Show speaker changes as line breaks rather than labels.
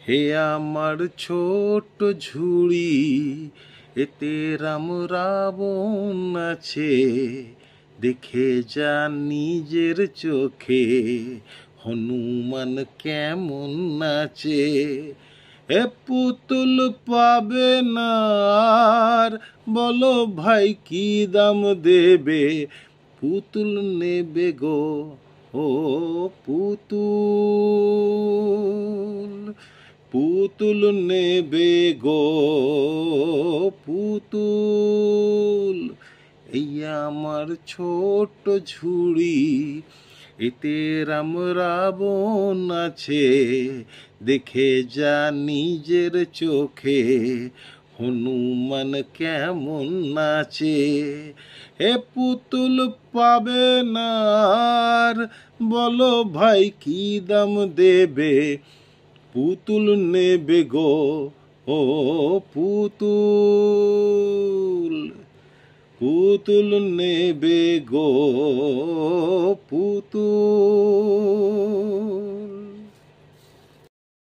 হে আমার ছোট ঝুড়ি, এতে রাম রাবণ আছে, দেখে যা নিজের চোখে হনুমান কেমন নাচে। এ পুতুল পাবে না আর, বলো ভাই কি দাম দেবে? পুতুল নেবে গো, ও পুতুল, পুতুল নেবে গো পুতুল। এই আমার ছোট ঝুড়ি, এতে রাম রাবণ আছে, দেখে যা নিজের চোখে হনুমান কেমন নাচে। এ পুতুল পাবে না আর, বলো ভাই কি দাম দেবে? পুতুল নেবে গো, ও পুতুল, পুতুল নেবে গো পুতুল।